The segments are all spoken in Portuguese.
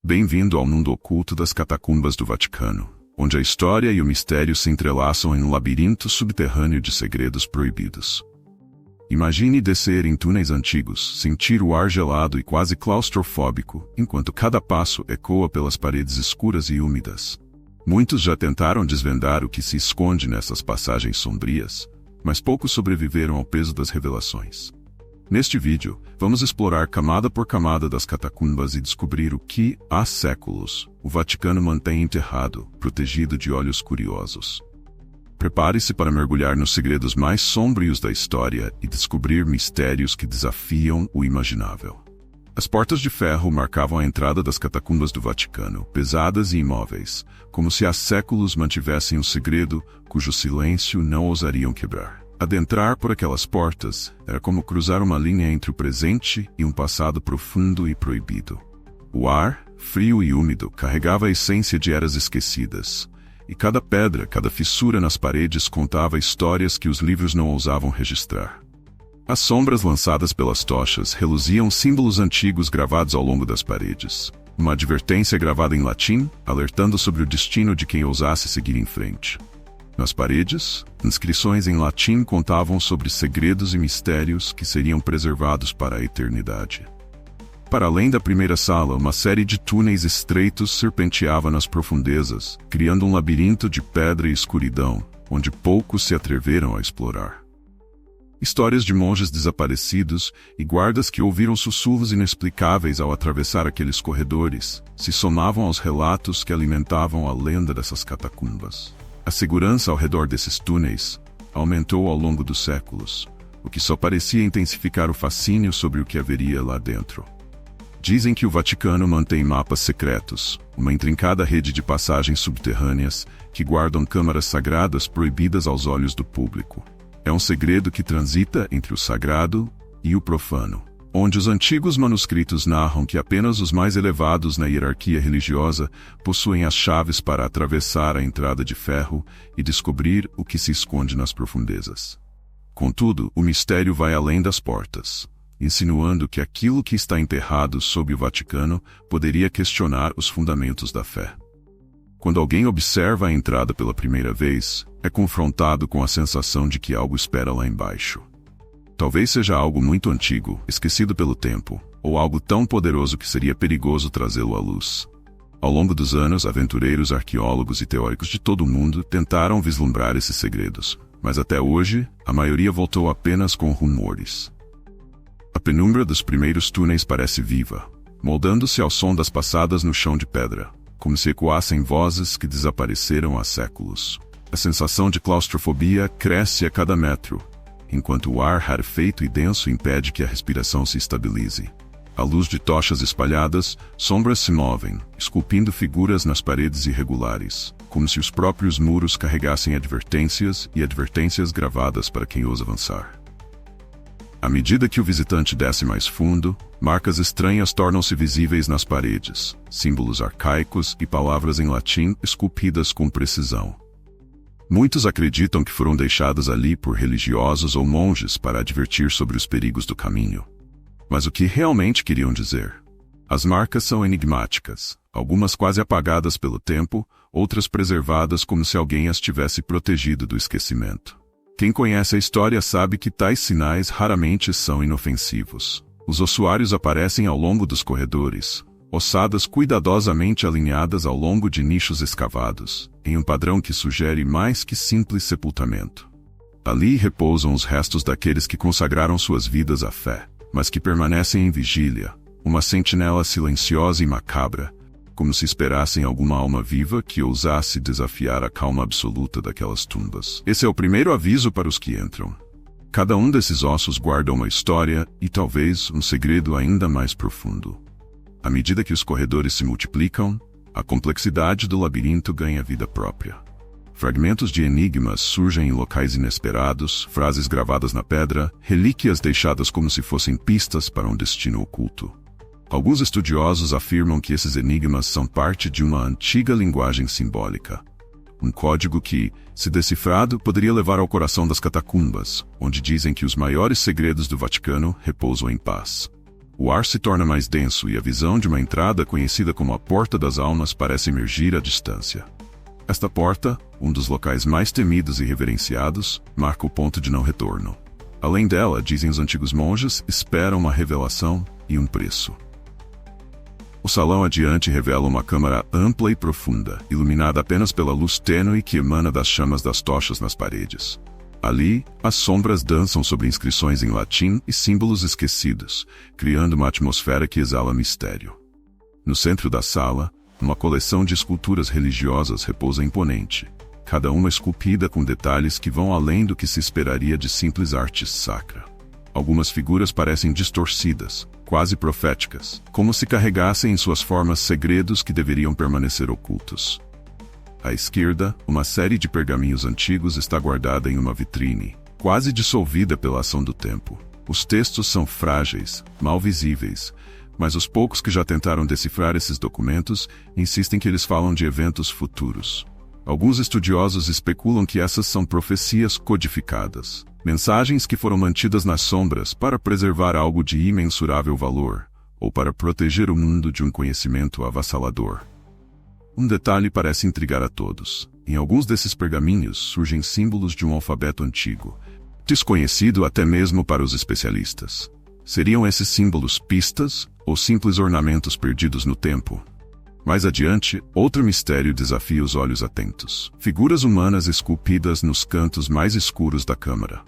Bem-vindo ao mundo oculto das catacumbas do Vaticano, onde a história e o mistério se entrelaçam em um labirinto subterrâneo de segredos proibidos. Imagine descer em túneis antigos, sentir o ar gelado e quase claustrofóbico, enquanto cada passo ecoa pelas paredes escuras e úmidas. Muitos já tentaram desvendar o que se esconde nessas passagens sombrias, mas poucos sobreviveram ao peso das revelações. Neste vídeo, vamos explorar camada por camada das catacumbas e descobrir o que, há séculos, o Vaticano mantém enterrado, protegido de olhos curiosos. Prepare-se para mergulhar nos segredos mais sombrios da história e descobrir mistérios que desafiam o imaginável. As portas de ferro marcavam a entrada das catacumbas do Vaticano, pesadas e imóveis, como se há séculos mantivessem um segredo cujo silêncio não ousariam quebrar. Adentrar por aquelas portas era como cruzar uma linha entre o presente e um passado profundo e proibido. O ar, frio e úmido, carregava a essência de eras esquecidas, e cada pedra, cada fissura nas paredes contava histórias que os livros não ousavam registrar. As sombras lançadas pelas tochas reluziam símbolos antigos gravados ao longo das paredes. Uma advertência gravada em latim, alertando sobre o destino de quem ousasse seguir em frente. Nas paredes, inscrições em latim contavam sobre segredos e mistérios que seriam preservados para a eternidade. Para além da primeira sala, uma série de túneis estreitos serpenteava nas profundezas, criando um labirinto de pedra e escuridão, onde poucos se atreveram a explorar. Histórias de monges desaparecidos e guardas que ouviram sussurros inexplicáveis ao atravessar aqueles corredores se somavam aos relatos que alimentavam a lenda dessas catacumbas. A segurança ao redor desses túneis aumentou ao longo dos séculos, o que só parecia intensificar o fascínio sobre o que haveria lá dentro. Dizem que o Vaticano mantém mapas secretos, uma intrincada rede de passagens subterrâneas que guardam câmaras sagradas proibidas aos olhos do público. É um segredo que transita entre o sagrado e o profano, onde os antigos manuscritos narram que apenas os mais elevados na hierarquia religiosa possuem as chaves para atravessar a entrada de ferro e descobrir o que se esconde nas profundezas. Contudo, o mistério vai além das portas, insinuando que aquilo que está enterrado sob o Vaticano poderia questionar os fundamentos da fé. Quando alguém observa a entrada pela primeira vez, é confrontado com a sensação de que algo espera lá embaixo. Talvez seja algo muito antigo, esquecido pelo tempo, ou algo tão poderoso que seria perigoso trazê-lo à luz. Ao longo dos anos, aventureiros, arqueólogos e teóricos de todo o mundo tentaram vislumbrar esses segredos, mas até hoje, a maioria voltou apenas com rumores. A penumbra dos primeiros túneis parece viva, moldando-se ao som das passadas no chão de pedra, como se ecoassem vozes que desapareceram há séculos. A sensação de claustrofobia cresce a cada metro, enquanto o ar rarefeito e denso impede que a respiração se estabilize. À luz de tochas espalhadas, sombras se movem, esculpindo figuras nas paredes irregulares, como se os próprios muros carregassem advertências e advertências gravadas para quem ousa avançar. À medida que o visitante desce mais fundo, marcas estranhas tornam-se visíveis nas paredes, símbolos arcaicos e palavras em latim esculpidas com precisão. Muitos acreditam que foram deixadas ali por religiosos ou monges para advertir sobre os perigos do caminho. Mas o que realmente queriam dizer? As marcas são enigmáticas, algumas quase apagadas pelo tempo, outras preservadas como se alguém as tivesse protegido do esquecimento. Quem conhece a história sabe que tais sinais raramente são inofensivos. Os ossuários aparecem ao longo dos corredores, ossadas cuidadosamente alinhadas ao longo de nichos escavados, em um padrão que sugere mais que simples sepultamento. Ali repousam os restos daqueles que consagraram suas vidas à fé, mas que permanecem em vigília, uma sentinela silenciosa e macabra, como se esperassem alguma alma viva que ousasse desafiar a calma absoluta daquelas tumbas. Esse é o primeiro aviso para os que entram. Cada um desses ossos guarda uma história e talvez um segredo ainda mais profundo. À medida que os corredores se multiplicam, a complexidade do labirinto ganha vida própria. Fragmentos de enigmas surgem em locais inesperados, frases gravadas na pedra, relíquias deixadas como se fossem pistas para um destino oculto. Alguns estudiosos afirmam que esses enigmas são parte de uma antiga linguagem simbólica. Um código que, se decifrado, poderia levar ao coração das catacumbas, onde dizem que os maiores segredos do Vaticano repousam em paz. O ar se torna mais denso e a visão de uma entrada conhecida como a Porta das Almas parece emergir à distância. Esta porta, um dos locais mais temidos e reverenciados, marca o ponto de não retorno. Além dela, dizem os antigos monges, espera uma revelação e um preço. O salão adiante revela uma câmara ampla e profunda, iluminada apenas pela luz tênue que emana das chamas das tochas nas paredes. Ali, as sombras dançam sobre inscrições em latim e símbolos esquecidos, criando uma atmosfera que exala mistério. No centro da sala, uma coleção de esculturas religiosas repousa imponente, cada uma esculpida com detalhes que vão além do que se esperaria de simples arte sacra. Algumas figuras parecem distorcidas, quase proféticas, como se carregassem em suas formas segredos que deveriam permanecer ocultos. À esquerda, uma série de pergaminhos antigos está guardada em uma vitrine, quase dissolvida pela ação do tempo. Os textos são frágeis, mal visíveis, mas os poucos que já tentaram decifrar esses documentos insistem que eles falam de eventos futuros. Alguns estudiosos especulam que essas são profecias codificadas, mensagens que foram mantidas nas sombras para preservar algo de imensurável valor, ou para proteger o mundo de um conhecimento avassalador. Um detalhe parece intrigar a todos. Em alguns desses pergaminhos surgem símbolos de um alfabeto antigo, desconhecido até mesmo para os especialistas. Seriam esses símbolos pistas ou simples ornamentos perdidos no tempo? Mais adiante, outro mistério desafia os olhos atentos. Figuras humanas esculpidas nos cantos mais escuros da câmara.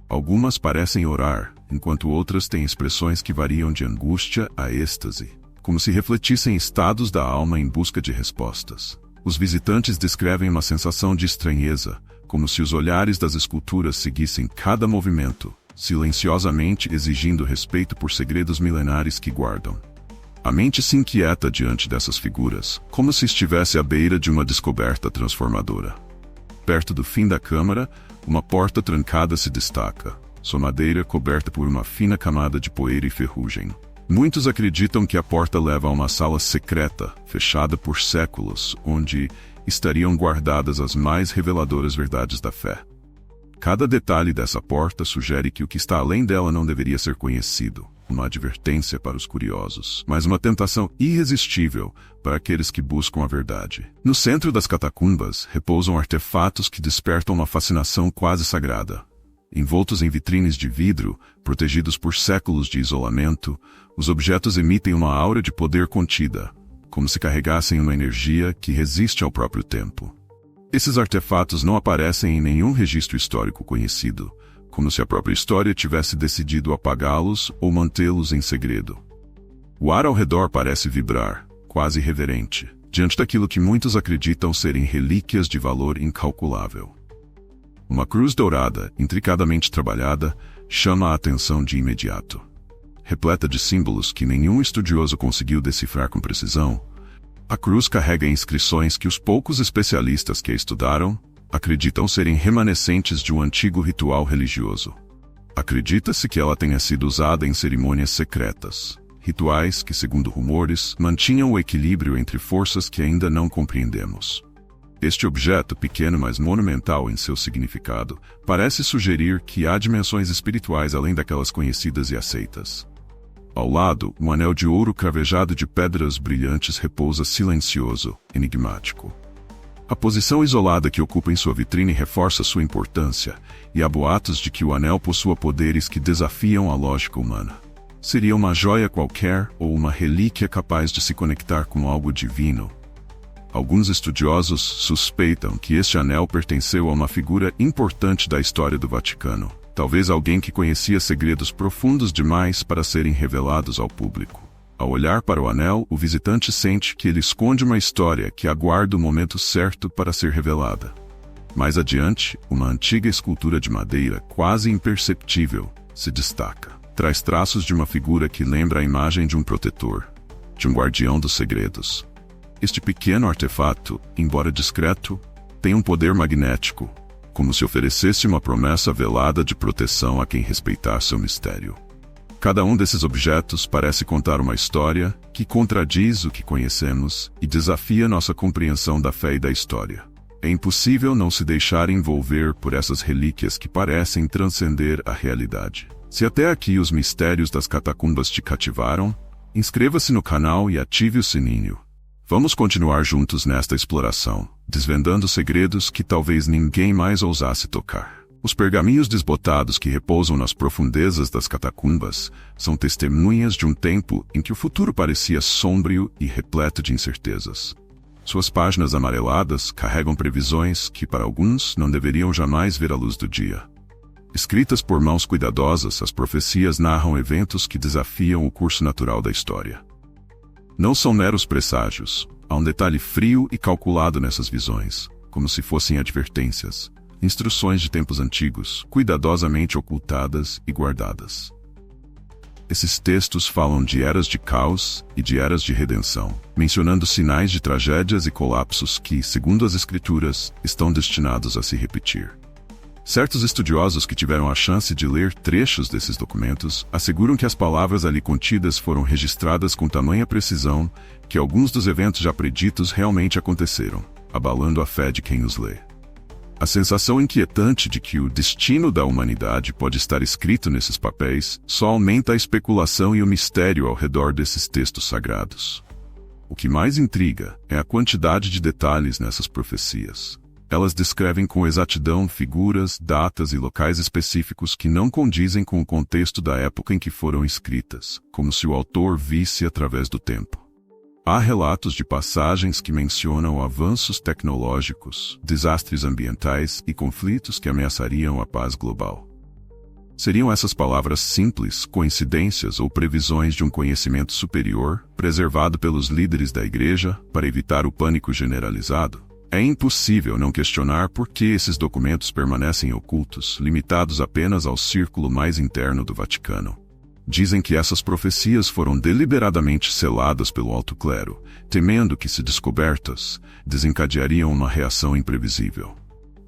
Algumas parecem orar, enquanto outras têm expressões que variam de angústia a êxtase, como se refletissem estados da alma em busca de respostas. Os visitantes descrevem uma sensação de estranheza, como se os olhares das esculturas seguissem cada movimento, silenciosamente exigindo respeito por segredos milenares que guardam. A mente se inquieta diante dessas figuras, como se estivesse à beira de uma descoberta transformadora. Perto do fim da câmara, uma porta trancada se destaca, sua madeira coberta por uma fina camada de poeira e ferrugem. Muitos acreditam que a porta leva a uma sala secreta, fechada por séculos, onde estariam guardadas as mais reveladoras verdades da fé. Cada detalhe dessa porta sugere que o que está além dela não deveria ser conhecido, uma advertência para os curiosos, mas uma tentação irresistível para aqueles que buscam a verdade. No centro das catacumbas repousam artefatos que despertam uma fascinação quase sagrada. Envoltos em vitrines de vidro, protegidos por séculos de isolamento, os objetos emitem uma aura de poder contida, como se carregassem uma energia que resiste ao próprio tempo. Esses artefatos não aparecem em nenhum registro histórico conhecido, como se a própria história tivesse decidido apagá-los ou mantê-los em segredo. O ar ao redor parece vibrar, quase reverente, diante daquilo que muitos acreditam serem relíquias de valor incalculável. Uma cruz dourada, intricadamente trabalhada, chama a atenção de imediato. Repleta de símbolos que nenhum estudioso conseguiu decifrar com precisão, a cruz carrega inscrições que os poucos especialistas que a estudaram acreditam serem remanescentes de um antigo ritual religioso. Acredita-se que ela tenha sido usada em cerimônias secretas, rituais que, segundo rumores, mantinham o equilíbrio entre forças que ainda não compreendemos. Este objeto, pequeno mas monumental em seu significado, parece sugerir que há dimensões espirituais além daquelas conhecidas e aceitas. Ao lado, um anel de ouro cravejado de pedras brilhantes repousa silencioso, enigmático. A posição isolada que ocupa em sua vitrine reforça sua importância, e há boatos de que o anel possua poderes que desafiam a lógica humana. Seria uma joia qualquer ou uma relíquia capaz de se conectar com algo divino? Alguns estudiosos suspeitam que este anel pertenceu a uma figura importante da história do Vaticano. Talvez alguém que conhecia segredos profundos demais para serem revelados ao público. Ao olhar para o anel, o visitante sente que ele esconde uma história que aguarda o momento certo para ser revelada. Mais adiante, uma antiga escultura de madeira, quase imperceptível, se destaca. Traz traços de uma figura que lembra a imagem de um protetor, de um guardião dos segredos. Este pequeno artefato, embora discreto, tem um poder magnético, como se oferecesse uma promessa velada de proteção a quem respeitar seu mistério. Cada um desses objetos parece contar uma história que contradiz o que conhecemos e desafia nossa compreensão da fé e da história. É impossível não se deixar envolver por essas relíquias que parecem transcender a realidade. Se até aqui os mistérios das catacumbas te cativaram, inscreva-se no canal e ative o sininho. Vamos continuar juntos nesta exploração, desvendando segredos que talvez ninguém mais ousasse tocar. Os pergaminhos desbotados que repousam nas profundezas das catacumbas são testemunhas de um tempo em que o futuro parecia sombrio e repleto de incertezas. Suas páginas amareladas carregam previsões que, para alguns, não deveriam jamais ver a luz do dia. Escritas por mãos cuidadosas, as profecias narram eventos que desafiam o curso natural da história. Não são meros presságios, há um detalhe frio e calculado nessas visões, como se fossem advertências, instruções de tempos antigos, cuidadosamente ocultadas e guardadas. Esses textos falam de eras de caos e de eras de redenção, mencionando sinais de tragédias e colapsos que, segundo as Escrituras, estão destinados a se repetir. Certos estudiosos que tiveram a chance de ler trechos desses documentos asseguram que as palavras ali contidas foram registradas com tamanha precisão que alguns dos eventos já preditos realmente aconteceram, abalando a fé de quem os lê. A sensação inquietante de que o destino da humanidade pode estar escrito nesses papéis só aumenta a especulação e o mistério ao redor desses textos sagrados. O que mais intriga é a quantidade de detalhes nessas profecias. Elas descrevem com exatidão figuras, datas e locais específicos que não condizem com o contexto da época em que foram escritas, como se o autor visse através do tempo. Há relatos de passagens que mencionam avanços tecnológicos, desastres ambientais e conflitos que ameaçariam a paz global. Seriam essas palavras simples, coincidências ou previsões de um conhecimento superior, preservado pelos líderes da Igreja, para evitar o pânico generalizado? É impossível não questionar por que esses documentos permanecem ocultos, limitados apenas ao círculo mais interno do Vaticano. Dizem que essas profecias foram deliberadamente seladas pelo alto clero, temendo que, se descobertas, desencadeariam uma reação imprevisível.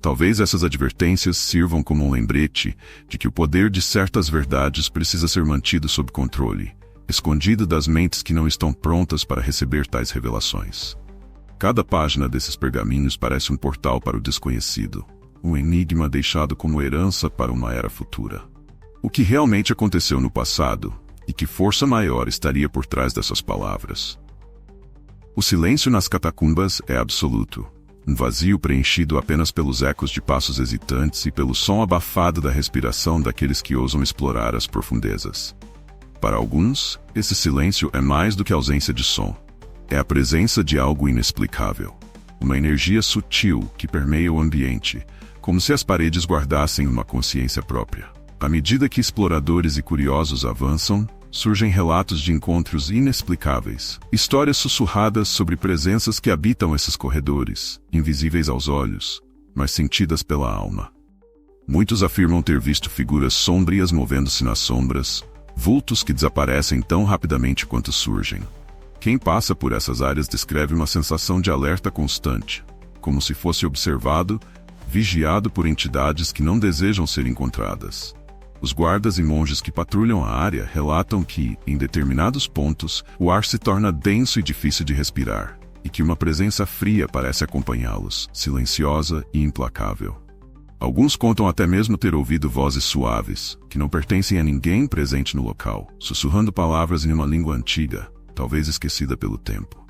Talvez essas advertências sirvam como um lembrete de que o poder de certas verdades precisa ser mantido sob controle, escondido das mentes que não estão prontas para receber tais revelações. Cada página desses pergaminhos parece um portal para o desconhecido, um enigma deixado como herança para uma era futura. O que realmente aconteceu no passado, e que força maior estaria por trás dessas palavras? O silêncio nas catacumbas é absoluto, um vazio preenchido apenas pelos ecos de passos hesitantes e pelo som abafado da respiração daqueles que ousam explorar as profundezas. Para alguns, esse silêncio é mais do que ausência de som. É a presença de algo inexplicável, uma energia sutil que permeia o ambiente, como se as paredes guardassem uma consciência própria. À medida que exploradores e curiosos avançam, surgem relatos de encontros inexplicáveis, histórias sussurradas sobre presenças que habitam esses corredores, invisíveis aos olhos, mas sentidas pela alma. Muitos afirmam ter visto figuras sômbrias movendo-se nas sombras, vultos que desaparecem tão rapidamente quanto surgem. Quem passa por essas áreas descreve uma sensação de alerta constante, como se fosse observado, vigiado por entidades que não desejam ser encontradas. Os guardas e monges que patrulham a área relatam que, em determinados pontos, o ar se torna denso e difícil de respirar, e que uma presença fria parece acompanhá-los, silenciosa e implacável. Alguns contam até mesmo ter ouvido vozes suaves, que não pertencem a ninguém presente no local, sussurrando palavras em uma língua antiga, talvez esquecida pelo tempo.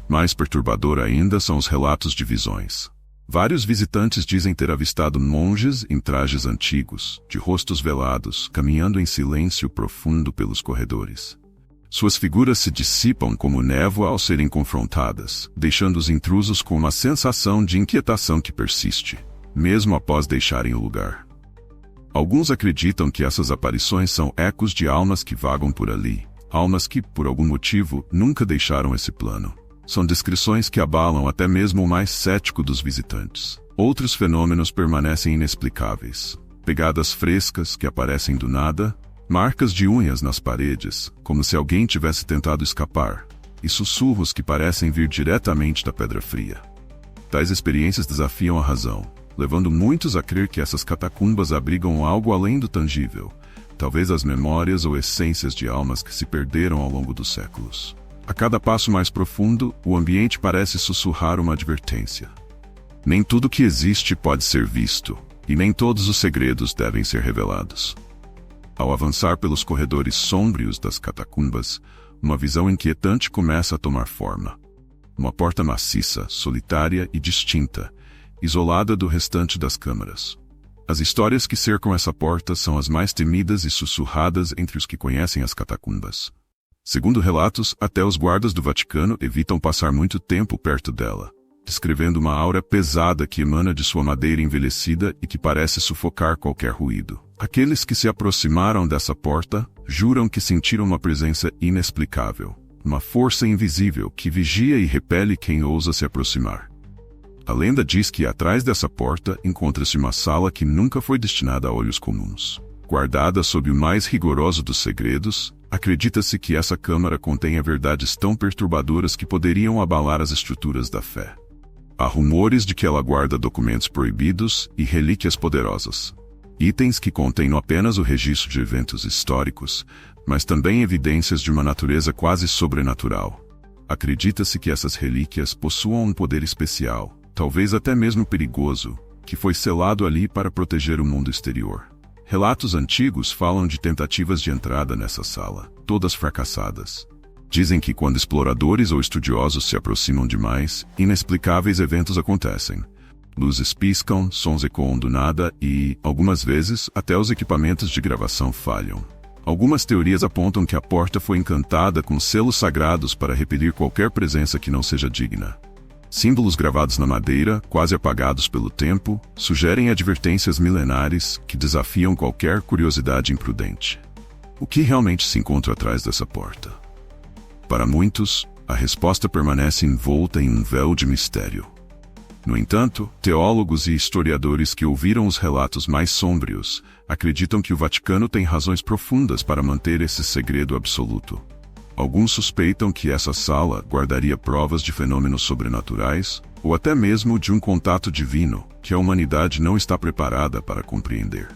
Mais perturbador ainda são os relatos de visões. Vários visitantes dizem ter avistado monges em trajes antigos, de rostos velados, caminhando em silêncio profundo pelos corredores. Suas figuras se dissipam como névoa ao serem confrontadas, deixando os intrusos com uma sensação de inquietação que persiste, mesmo após deixarem o lugar. Alguns acreditam que essas aparições são ecos de almas que vagam por ali, almas que, por algum motivo, nunca deixaram esse plano. São descrições que abalam até mesmo o mais cético dos visitantes. Outros fenômenos permanecem inexplicáveis. Pegadas frescas que aparecem do nada, marcas de unhas nas paredes, como se alguém tivesse tentado escapar, e sussurros que parecem vir diretamente da pedra fria. Tais experiências desafiam a razão, levando muitos a crer que essas catacumbas abrigam algo além do tangível, talvez as memórias ou essências de almas que se perderam ao longo dos séculos. A cada passo mais profundo, o ambiente parece sussurrar uma advertência. Nem tudo que existe pode ser visto, e nem todos os segredos devem ser revelados. Ao avançar pelos corredores sômbrios das catacumbas, uma visão inquietante começa a tomar forma. Uma porta maciça, solitária e distinta, isolada do restante das câmaras. As histórias que cercam essa porta são as mais temidas e sussurradas entre os que conhecem as catacumbas. Segundo relatos, até os guardas do Vaticano evitam passar muito tempo perto dela, descrevendo uma aura pesada que emana de sua madeira envelhecida e que parece sufocar qualquer ruído. Aqueles que se aproximaram dessa porta juram que sentiram uma presença inexplicável, uma força invisível que vigia e repele quem ousa se aproximar. A lenda diz que atrás dessa porta encontra-se uma sala que nunca foi destinada a olhos comuns. Guardada sob o mais rigoroso dos segredos, acredita-se que essa câmara contenha verdades tão perturbadoras que poderiam abalar as estruturas da fé. Há rumores de que ela guarda documentos proibidos e relíquias poderosas. Itens que contêm não apenas o registro de eventos históricos, mas também evidências de uma natureza quase sobrenatural. Acredita-se que essas relíquias possuam um poder especial, talvez até mesmo perigoso, que foi selado ali para proteger o mundo exterior. Relatos antigos falam de tentativas de entrada nessa sala, todas fracassadas. Dizem que quando exploradores ou estudiosos se aproximam demais, inexplicáveis eventos acontecem. Luzes piscam, sons ecoam do nada e, algumas vezes, até os equipamentos de gravação falham. Algumas teorias apontam que a porta foi encantada com selos sagrados para repelir qualquer presença que não seja digna. Símbolos gravados na madeira, quase apagados pelo tempo, sugerem advertências milenares que desafiam qualquer curiosidade imprudente. O que realmente se encontra atrás dessa porta? Para muitos, a resposta permanece envolta em um véu de mistério. No entanto, teólogos e historiadores que ouviram os relatos mais sômbrios acreditam que o Vaticano tem razões profundas para manter esse segredo absoluto. Alguns suspeitam que essa sala guardaria provas de fenômenos sobrenaturais, ou até mesmo de um contato divino que a humanidade não está preparada para compreender.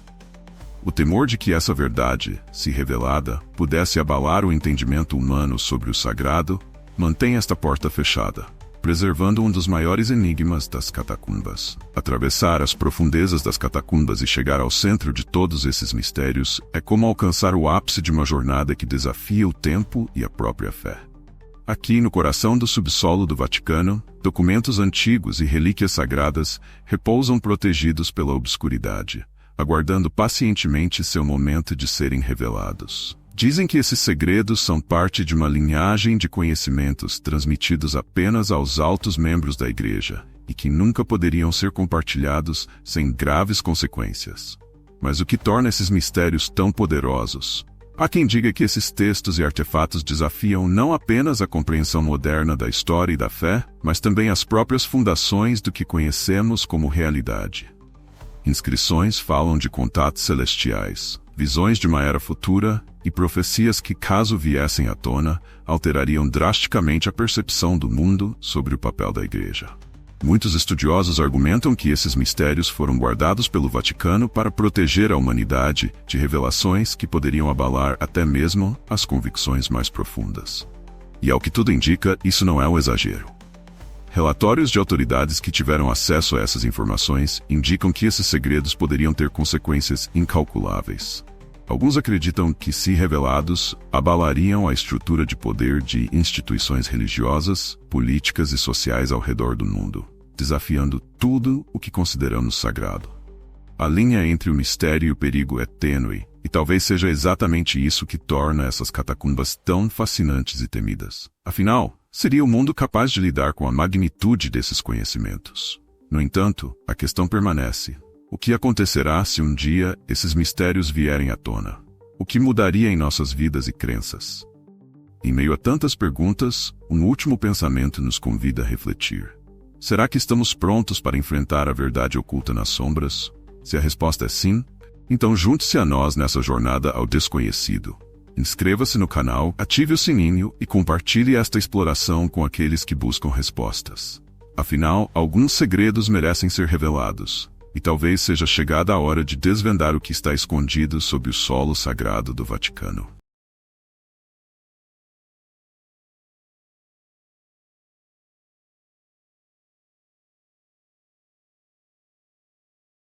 O temor de que essa verdade, se revelada, pudesse abalar o entendimento humano sobre o sagrado, mantém esta porta fechada, preservando um dos maiores enigmas das catacumbas. Atravessar as profundezas das catacumbas e chegar ao centro de todos esses mistérios é como alcançar o ápice de uma jornada que desafia o tempo e a própria fé. Aqui no coração do subsolo do Vaticano, documentos antigos e relíquias sagradas repousam protegidos pela obscuridade, aguardando pacientemente seu momento de serem revelados. Dizem que esses segredos são parte de uma linhagem de conhecimentos transmitidos apenas aos altos membros da Igreja e que nunca poderiam ser compartilhados sem graves consequências. Mas o que torna esses mistérios tão poderosos? Há quem diga que esses textos e artefatos desafiam não apenas a compreensão moderna da história e da fé, mas também as próprias fundações do que conhecemos como realidade. Inscrições falam de contatos celestiais, visões de uma era futura e profecias que, caso viessem à tona, alterariam drasticamente a percepção do mundo sobre o papel da Igreja. Muitos estudiosos argumentam que esses mistérios foram guardados pelo Vaticano para proteger a humanidade de revelações que poderiam abalar até mesmo as convicções mais profundas. E ao que tudo indica, isso não é um exagero. Relatórios de autoridades que tiveram acesso a essas informações indicam que esses segredos poderiam ter consequências incalculáveis. Alguns acreditam que, se revelados, abalariam a estrutura de poder de instituições religiosas, políticas e sociais ao redor do mundo, desafiando tudo o que consideramos sagrado. A linha entre o mistério e o perigo é tênue, e talvez seja exatamente isso que torna essas catacumbas tão fascinantes e temidas. Afinal, seria o mundo capaz de lidar com a magnitude desses conhecimentos? No entanto, a questão permanece. O que acontecerá se um dia esses mistérios vierem à tona? O que mudaria em nossas vidas e crenças? Em meio a tantas perguntas, um último pensamento nos convida a refletir. Será que estamos prontos para enfrentar a verdade oculta nas sombras? Se a resposta é sim, então junte-se a nós nessa jornada ao desconhecido. Inscreva-se no canal, ative o sininho e compartilhe esta exploração com aqueles que buscam respostas. Afinal, alguns segredos merecem ser revelados. E talvez seja chegada a hora de desvendar o que está escondido sob o solo sagrado do Vaticano.